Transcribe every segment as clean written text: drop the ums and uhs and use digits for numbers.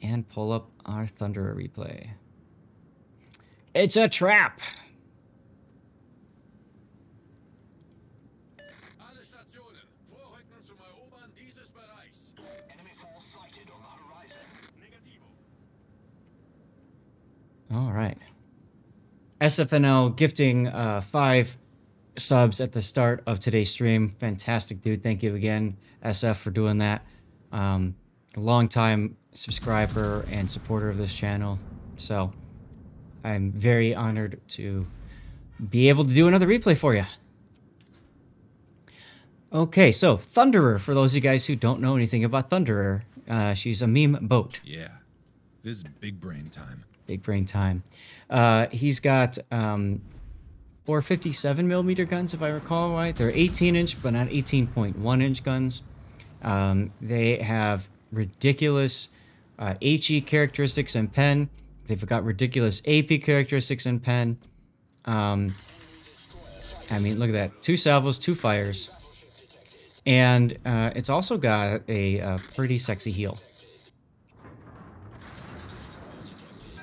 and pull up our Thunderer replay. It's a trap! All right. SFNL gifting 5 subs at the start of today's stream. Fantastic, dude. Thank you again, SF, for doing that. Long-time subscriber and supporter of this channel. So I'm very honored to be able to do another replay for you. Okay, so Thunderer, for those of you guys who don't know anything about Thunderer, she's a meme boat. Yeah, this is big brain time. Big brain time. He's got 457mm guns, if I recall right. They're 18-inch, but not 18.1-inch guns. They have ridiculous HE characteristics and pen. They've got ridiculous AP characteristics and pen. I mean, look at that. 2 salvos, 2 fires. And it's also got a pretty sexy heel.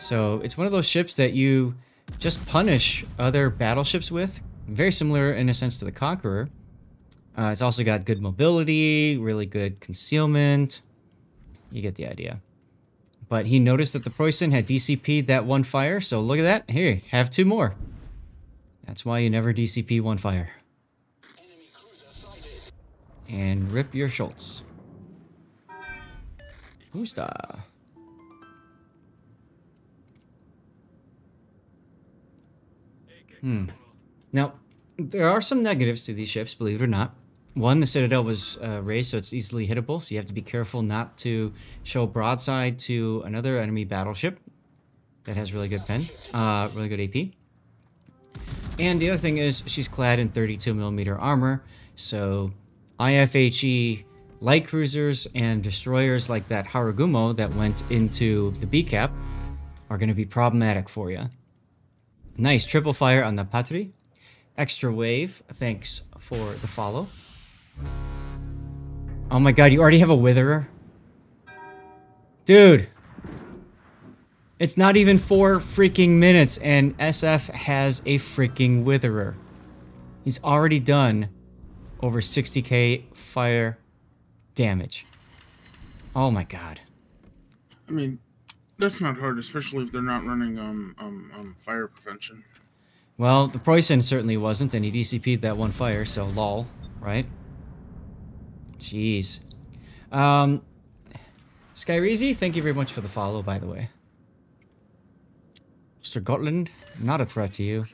So it's one of those ships that you just punish other battleships with. Very similar in a sense to the Conqueror. It's also got good mobility, really good concealment. You get the idea. But he noticed that the Preußen had DCP'd that 1 fire, so look at that. Here, have 2 more. That's why you never DCP 1 fire. And rip your Schultz. Gusta. Now, there are some negatives to these ships, believe it or not. One, the Citadel was raised, so it's easily hittable, so you have to be careful not to show broadside to another enemy battleship that has really good pen, really good AP. And the other thing is, she's clad in 32mm armor, so IFHE light cruisers and destroyers like that Harugumo that went into the B-cap are going to be problematic for you. Nice triple fire on the Patrie. Extra wave, thanks for the follow. Oh my god, you already have a Witherer? Dude! It's not even 4 freaking minutes and SF has a freaking Witherer. He's already done over 60k fire damage. Oh my god. I mean, that's not hard, especially if they're not running fire prevention. Well, the Preußen certainly wasn't, and he DCP'd that 1 fire, so lol, right? Jeez. Skyreezy, thank you very much for the follow, by the way. Mr. Gotland, not a threat to you.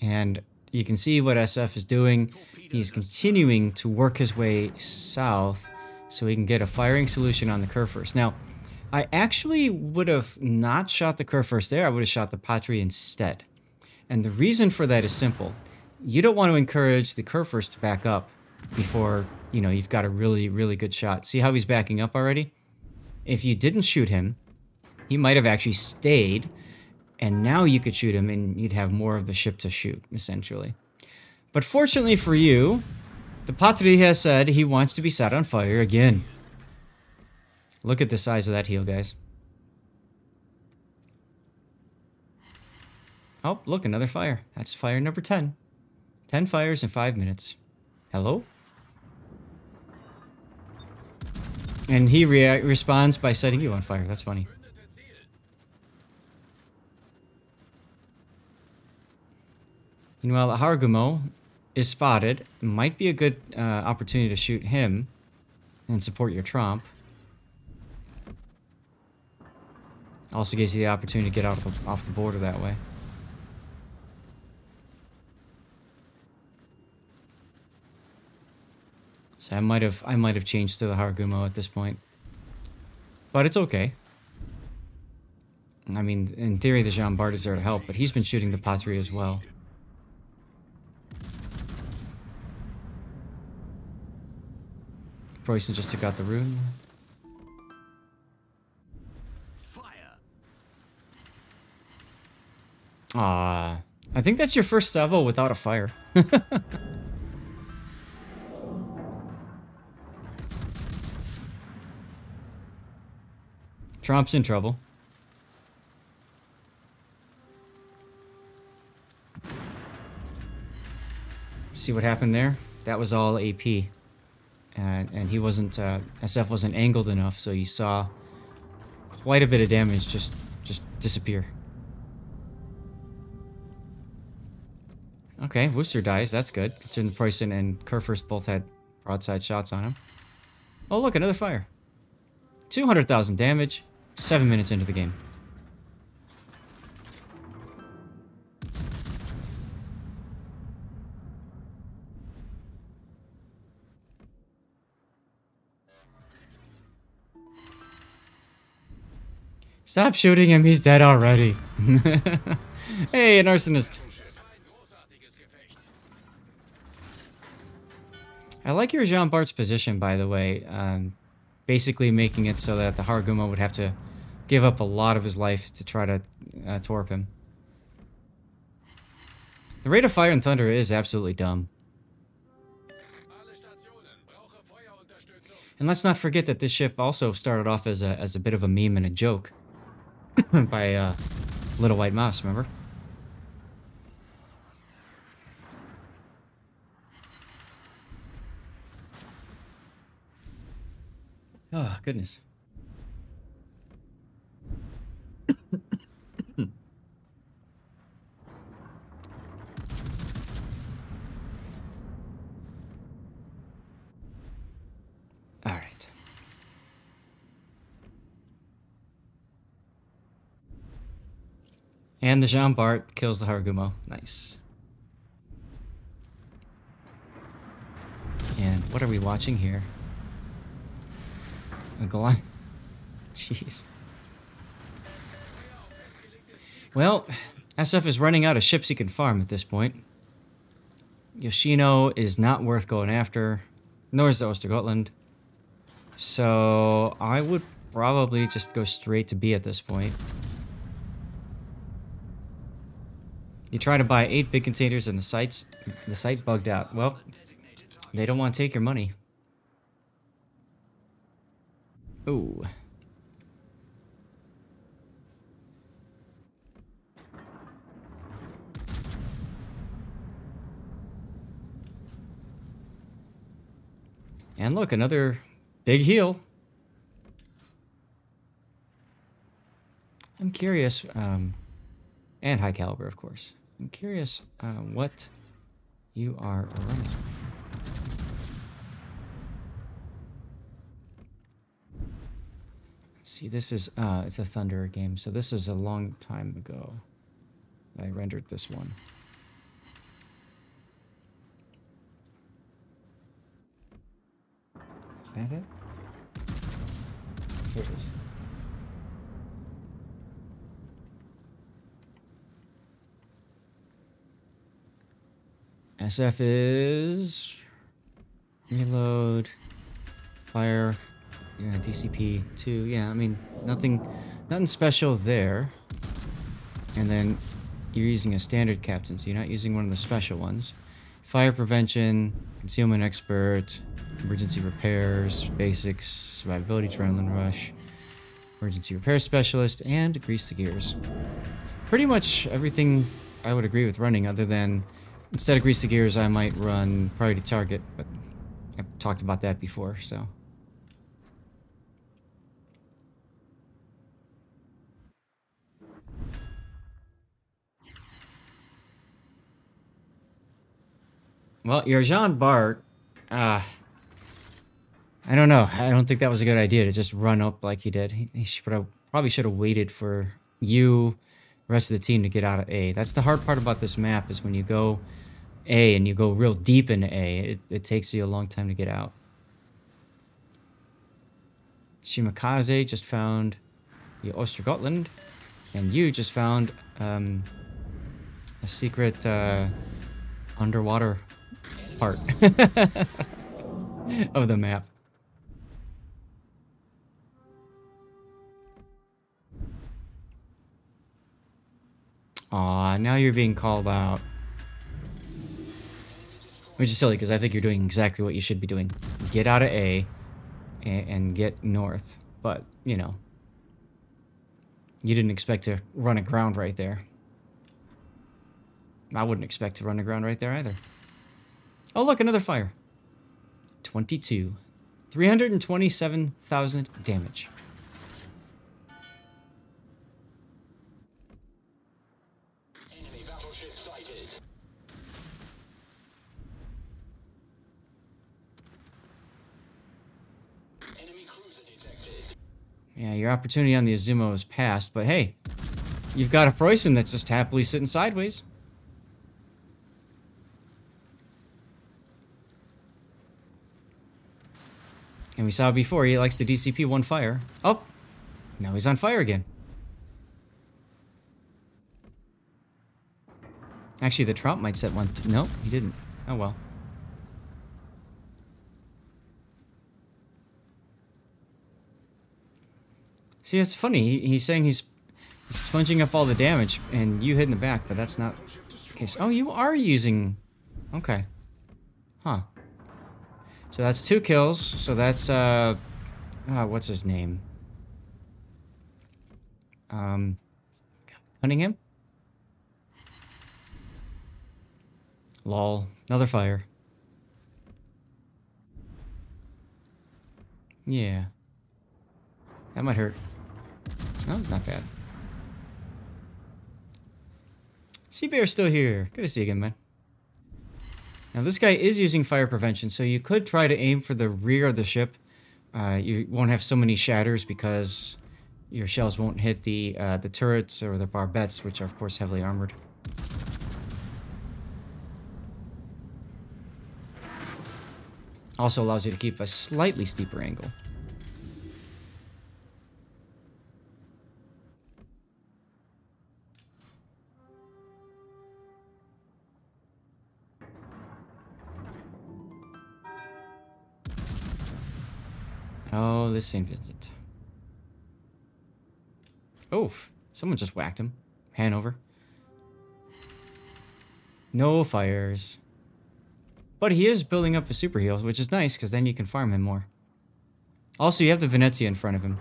And you can see what SF is doing. He's continuing to work his way south so he can get a firing solution on the Kurfürst. Now, I actually would have not shot the Kurfürst there. I would have shot the Patrie instead. And the reason for that is simple. You don't want to encourage the Kurfürst to back up before, you know, you've got a really, really good shot. See how he's backing up already? If you didn't shoot him, he might have actually stayed, and now you could shoot him and you'd have more of the ship to shoot, essentially. But fortunately for you, the Patrie has said he wants to be set on fire again. Look at the size of that heel, guys. Oh, look, another fire. That's fire number 10. 10 fires in 5 minutes. Hello? And he responds by setting you on fire. That's funny. Meanwhile, Harugumo is spotted. Might be a good opportunity to shoot him and support your Tromp. Also gives you the opportunity to get out of off the border that way. So I might have changed to the Harugumo at this point, but it's okay. I mean, in theory, the Jean Bart is there to help, but he's been shooting the Patrie as well. Preußen just took out the rune. Ah, I think that's your first salvo without a fire. Trump's in trouble. See what happened there? That was all AP. And he wasn't, SF wasn't angled enough, so you saw quite a bit of damage just disappear. Okay, Worcester dies. That's good, considering Preußen and Kurfürst both had broadside shots on him. Oh, look, another fire. 200,000 damage, 7 minutes into the game. Stop shooting him, he's dead already. Hey, an arsonist. I like your Jean Bart's position, by the way. Basically making it so that the Harugumo would have to give up a lot of his life to try to torp him. The rate of fire and thunder is absolutely dumb. And let's not forget that this ship also started off as a bit of a meme and a joke. By Little White Mouse, remember? Oh, goodness. All right. And the Jean Bart kills the Harugumo. Nice. And what are we watching here? A Goliath. Jeez. Well, SF is running out of ships he can farm at this point. Yoshino is not worth going after, nor is the Ostergotland. So I would probably just go straight to B at this point. You try to buy 8 big containers and the site bugged out. Well, they don't want to take your money. Ooh. And look, another big heal. I'm curious, and high caliber, of course. I'm curious what you are running. Let's see, this is, it's a Thunder game, so this is a long time ago. I rendered this one. Is that it? Here it is. SF is reload, fire, yeah, DCP 2. Yeah, I mean nothing special there. And then you're using a standard captaincy. You're not using one of the special ones. Fire prevention, concealment expert, emergency repairs, basics, survivability, adrenaline rush, emergency repair specialist, and grease the gears. Pretty much everything I would agree with running, other than instead of grease the gears, I might run priority target, but I've talked about that before, so. Well, your Jean Bart, I don't know. I don't think that was a good idea to just run up like he did. He probably should have waited for you, the rest of the team, to get out of A. That's the hard part about this map, is when you go A and you go real deep into A, it takes you a long time to get out. Shimakaze just found the Ostergotland, and you just found a secret underwater part of the map. Aw, now you're being called out. Which is silly, because I think you're doing exactly what you should be doing. Get out of A and get north. But, you know. You didn't expect to run aground right there. I wouldn't expect to run aground right there either. Oh, look, another fire. 22. 327,000 damage. Enemy battleship sighted. Enemy cruiser detected. Yeah, your opportunity on the Izumo is past, but hey, you've got a Preußen that's just happily sitting sideways. And we saw before, he likes to DCP one fire. Oh, now he's on fire again. Actually, the Trump might set one. Nope, he didn't. Oh well. See, it's funny. He's saying he's sponging up all the damage, and you hit in the back, but that's not the case. Oh, you are using... Okay. Huh. So that's 2 kills. So that's, what's his name? Cunningham? Lol. Another fire. Yeah. That might hurt. Oh, not bad. Sea Bear's still here. Good to see you again, man. Now, this guy is using fire prevention, so you could try to aim for the rear of the ship. You won't have so many shatters because your shells won't hit the turrets or the barbettes, which are, of course, heavily armored. Also allows you to keep a slightly steeper angle. Oh, this St. Vincent. Oof. Someone just whacked him. Hanover. No fires. But he is building up a super heal, which is nice, because then you can farm him more. Also, you have the Venezia in front of him.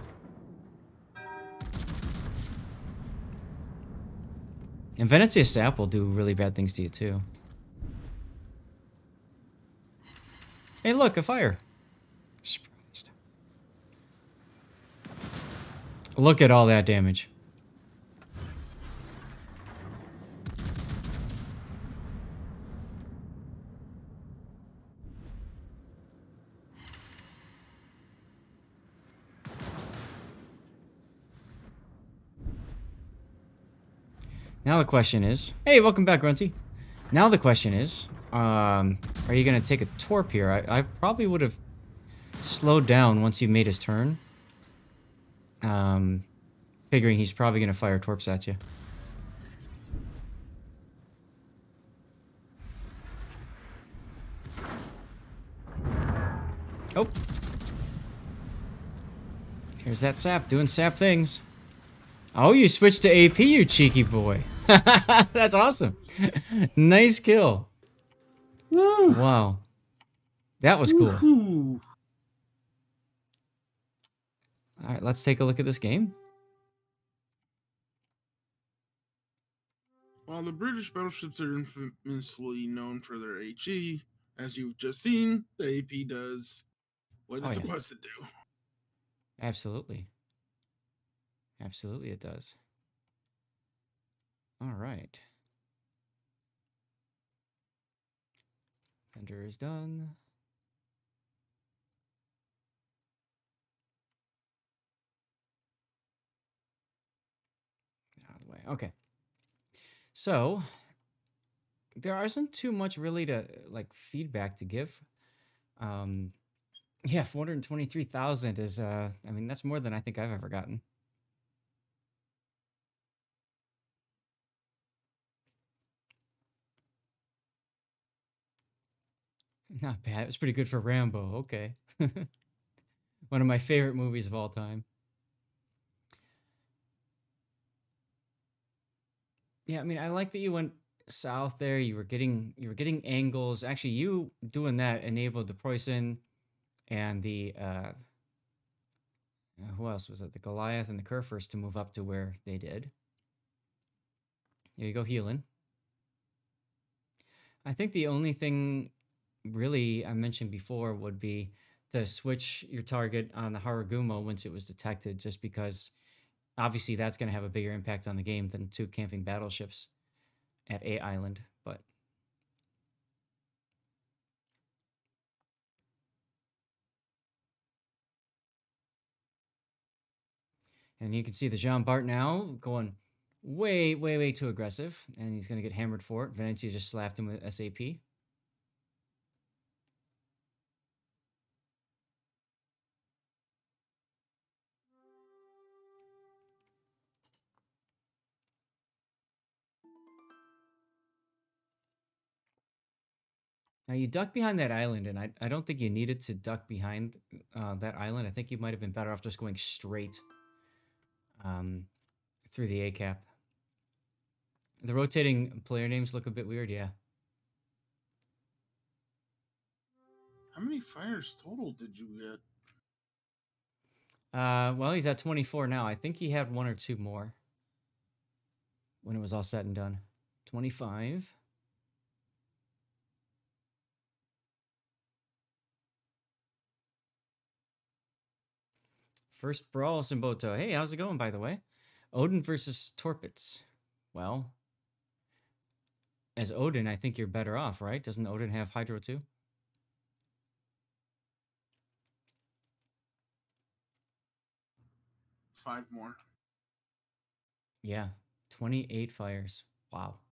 And Venezia Sap will do really bad things to you, too. Hey, look, a fire. Surprised. Look at all that damage. Now the question is... Hey, welcome back, Grunty. Now the question is... are you going to take a torp here? I probably would have slowed down once he made his turn. Figuring he's probably going to fire torps at you. Oh. Here's that sap doing sap things. Oh, you switched to AP, you cheeky boy. That's awesome. Nice kill. Woo! Wow. That was cool. Woohoo! All right, let's take a look at this game. While the British battleships are infamously known for their HE, as you've just seen, the AP does what it's yeah. supposed to do. Absolutely. Absolutely it does. All right. Thunder is done. Out of the way. Okay. So, there isn't too much really to, like, feedback to give. Yeah, 423,000 is, I mean, that's more than I think I've ever gotten. Not bad. It was pretty good for Rambo. Okay. One of my favorite movies of all time. Yeah, I mean, I like that you went south there. You were getting angles. Actually, you doing that enabled the Preußen and the Who else was it? The Goliath and the Kerfers to move up to where they did. There you go, healing. I think the only thing really I mentioned before would be to switch your target on the Harugumo once it was detected, just because obviously that's going to have a bigger impact on the game than 2 camping battleships at A Island. But and you can see the Jean Bart now going way, way, way too aggressive, and he's going to get hammered for it. Venezia just slapped him with SAP. Now you duck behind that island, and I don't think you needed to duck behind that island. I think you might have been better off just going straight through the A cap. The rotating player names look a bit weird, yeah. How many fires total did you get? Well, he's at 24 now. I think he had 1 or 2 more when it was all said and done. 25. First brawl, Simboto. Hey, how's it going, by the way? Odin versus Torpitz. Well, as Odin, I think you're better off, right? Doesn't Odin have Hydro too? Five more. Yeah, 28 fires. Wow.